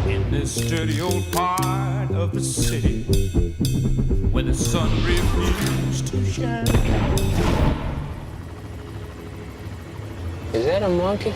in this dirty old part of the city where the sun refused to shine. Is that a monkey?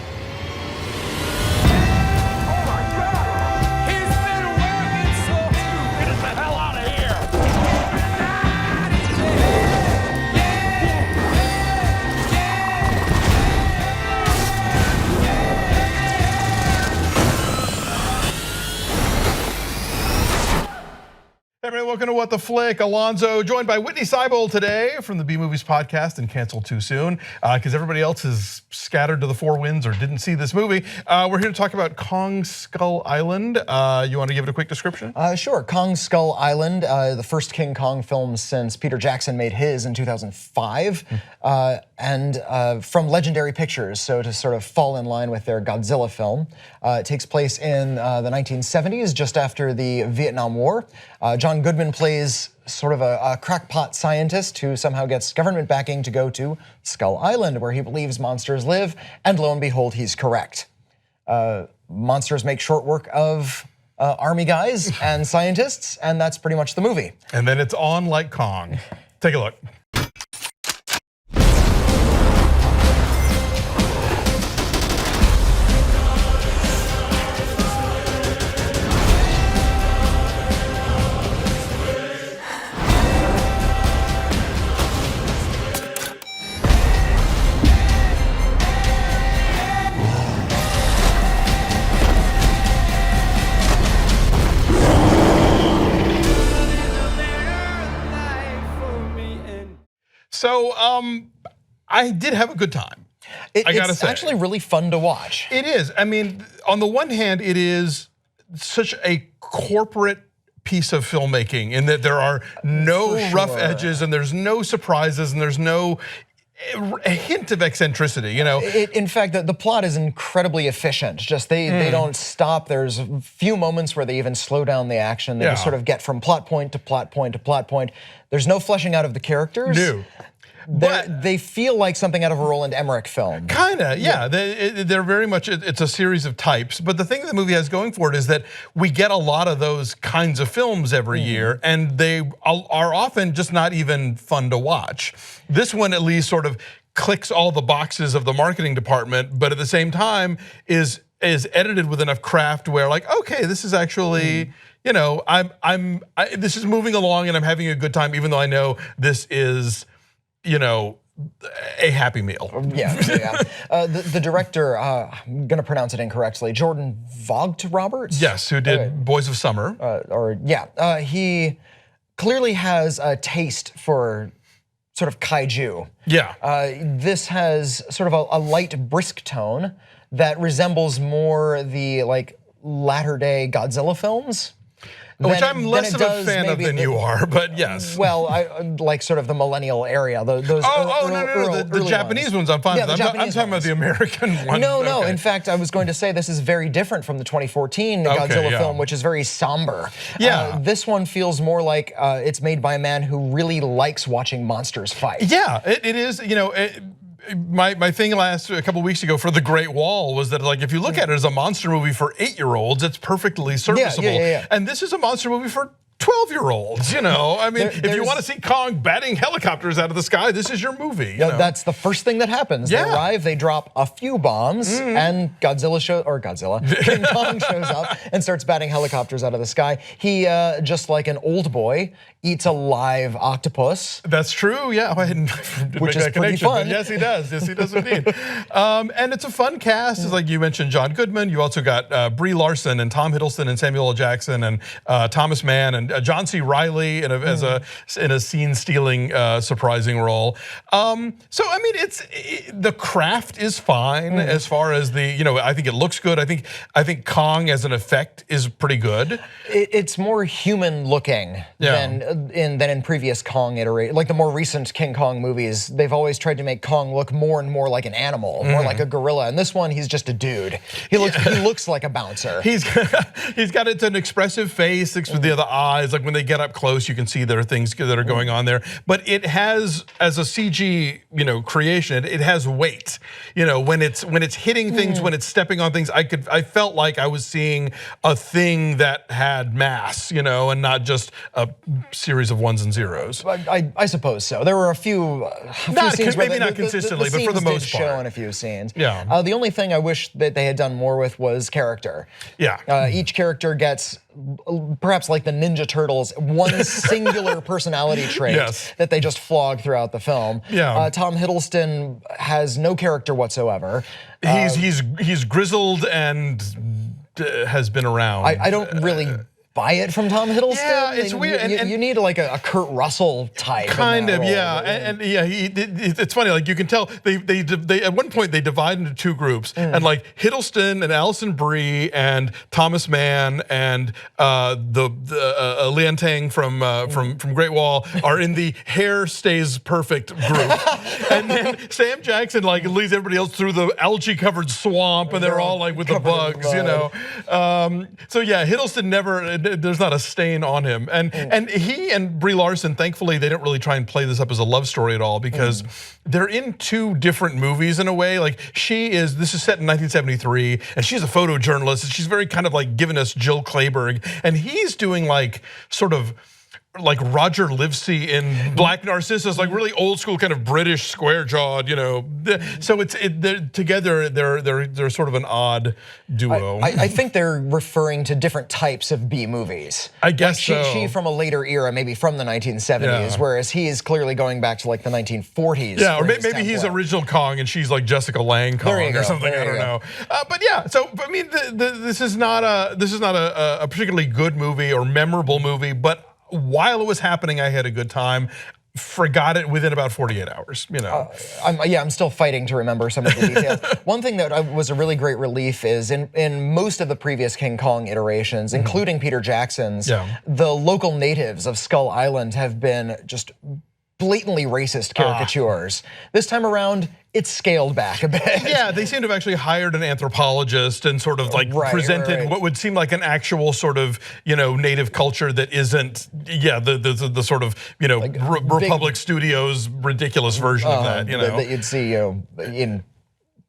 Everybody, welcome to What the Flick. Alonso joined by Witney Seibold today from the B Movies podcast and Canceled Too Soon because everybody else is scattered to the four winds or didn't see this movie. We're here to talk about Kong Skull Island. You want to give it a quick description? Sure. Kong Skull Island, the first King Kong film since Peter Jackson made his in 2005, and from Legendary Pictures, so to sort of fall in line with their Godzilla film. It takes place in the 1970s, just after the Vietnam War. John Goodman plays sort of a crackpot scientist who somehow gets government backing to go to Skull Island, where he believes monsters live, and lo and behold, he's correct. Monsters make short work of army guys and scientists, and that's pretty much the movie. And then it's on like Kong. Take a look. So I did have a good time. I gotta say, it's actually really fun to watch. It is. I mean, on the one hand, it is such a corporate piece of filmmaking in that there are no rough edges and there's no surprises and there's no a hint of eccentricity, you know. In fact, the plot is incredibly efficient. Just they don't stop. There's a few moments where they even slow down the action. They just sort of get from plot point to plot point to plot point. There's no fleshing out of the characters. No. But they feel like something out of a Roland Emmerich film. Kinda, yeah. They're very much, it's a series of types. But the thing the movie has going for it is that we get a lot of those kinds of films every year, and they are often just not even fun to watch. This one at least sort of clicks all the boxes of the marketing department, but at the same time is edited with enough craft where, like, okay, this is actually, you know, this is moving along and I'm having a good time, even though I know this is, you know, a happy meal. Yeah. The director, I'm gonna pronounce it incorrectly, Jordan Vogt-Roberts? Yes, who did Boys of Summer. He clearly has a taste for sort of kaiju. Yeah. This has sort of a light, brisk tone that resembles more the like latter-day Godzilla films. Which I'm less of a fan of than you are, but yes. Well, I like sort of the millennial area. Those no, the Japanese ones I'm fine with. I'm talking about the American one. No. In fact, I was going to say this is very different from the 2014 Godzilla film, which is very somber. Yeah. This one feels more like it's made by a man who really likes watching monsters fight. Yeah, it is. You know. My thing a couple weeks ago for The Great Wall was that, like, if you look at it as a monster movie for 8-year-olds, it's perfectly serviceable. And this is a monster movie for 12-year-olds, you know. I mean, if you want to see Kong batting helicopters out of the sky, this is your movie. You know? That's the first thing that happens. Yeah. They arrive, they drop a few bombs, and King Kong shows up and starts batting helicopters out of the sky. He, just like an old boy, eats a live octopus. That's true, yeah. I didn't which make is that pretty connection, fun. But yes, he does. Yes, he does indeed. And it's a fun cast. It's like you mentioned John Goodman. You also got Brie Larson and Tom Hiddleston and Samuel L. Jackson and Thomas Mann and John C. Reilly in a scene-stealing, surprising role. So I mean, the craft is fine as far as the, you know, I think it looks good. I think Kong as an effect is pretty good. It's more human looking than in previous Kong iterations. Like the more recent King Kong movies, they've always tried to make Kong look more and more like an animal, more like a gorilla. And this one, he's just a dude. He looks like a bouncer. He's got an expressive face with the eyes. eyes. Like when they get up close, you can see there are things that are going on there. But it has, as a CG, creation, it has weight. When it's hitting things, when it's stepping on things, I felt like I was seeing a thing that had mass, and not just a series of ones and zeros. I suppose so. There were a few scenes where maybe not consistently, but for the most part, show in a few scenes. Yeah. The only thing I wish that they had done more with was character. Yeah. Each character gets, perhaps like the Ninja Turtles, one singular personality trait that they just flog throughout the film. Yeah. Tom Hiddleston has no character whatsoever. He's grizzled and has been around. I don't really buy it from Tom Hiddleston. Yeah, it's weird. You need like a Kurt Russell type. Kind of, yeah. And yeah, it's funny. Like you can tell they at one point they divide into two groups, and like Hiddleston and Alison Brie and Thomas Mann and Lian Tang from Great Wall are in the hair stays perfect group, and then Sam Jackson like leads everybody else through the algae covered swamp, and they're all like with the bugs, So yeah, Hiddleston never. There's not a stain on him, and he and Brie Larson, thankfully, they don't really try and play this up as a love story at all because they're in two different movies in a way. Like this is set in 1973, and she's a photojournalist, and she's very kind of like giving us Jill Clayburgh, and he's doing like sort of like Roger Livesey in Black Narcissus, like really old school kind of British square jawed, So they're together. They're sort of an odd duo. I think they're referring to different types of B movies. I guess like so. She from a later era, maybe from the 1970s, whereas he is clearly going back to like the 1940s. Yeah, or maybe he's original Kong and she's like Jessica Lange Kong or something. I don't know. But yeah, so I mean, this is not a particularly good movie or memorable movie, but while it was happening, I had a good time. Forgot it within about 48 hours, I'm still fighting to remember some of the details. One thing that was a really great relief is in most of the previous King Kong iterations, including Peter Jackson's, the local natives of Skull Island have been just blatantly racist caricatures. This time around, it's scaled back a bit. Yeah, they seem to have actually hired an anthropologist and sort of like presented what would seem like an actual sort of native culture that isn't the sort of like Republic Studios ridiculous version of that. That you'd see in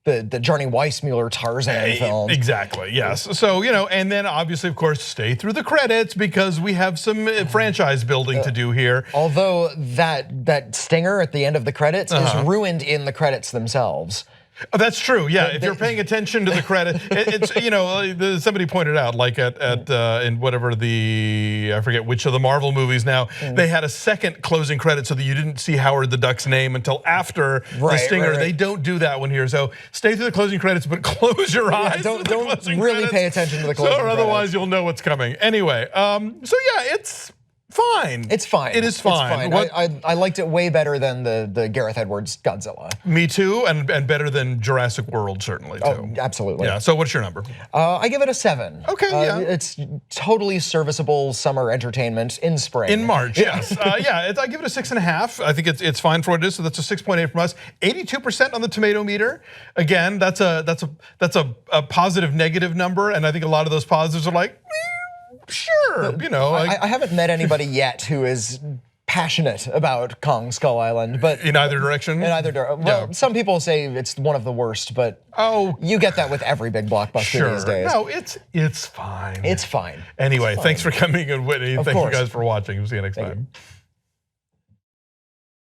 the Johnny Weissmuller Tarzan film. Exactly, yes. So, and then obviously, of course, stay through the credits because we have some franchise building to do here. Although that stinger at the end of the credits is ruined in the credits themselves. Oh, that's true. Yeah, if you're paying attention to the credit, it's somebody pointed out like in whatever I forget which of the Marvel movies now they had a second closing credit so that you didn't see Howard the Duck's name until after the stinger. They don't do that one here. So stay through the closing credits, but close your eyes. Don't really pay attention to the closing credits. Otherwise you'll know what's coming. Anyway, so yeah, it's fine. It's fine. It is fine. I liked it way better than the Gareth Edwards Godzilla. Me too, and better than Jurassic World certainly too. Oh, absolutely. Yeah. So what's your number? I give it a 7. Okay. Yeah. It's totally serviceable summer entertainment in spring. In March. Yes. I give it a 6.5. I think it's fine for what it is. So that's a 6.8 from us. 82% on the tomato meter. Again, that's a positive negative number, and I think a lot of those positives are like. Sure, I haven't met anybody yet who is passionate about Kong Skull Island, but in either direction. Well, some people say it's one of the worst, but you get that with every big blockbuster these days. No, it's fine. It's fine. Anyway, thanks for coming in, Witney. Thank you guys for watching. We'll see you next time.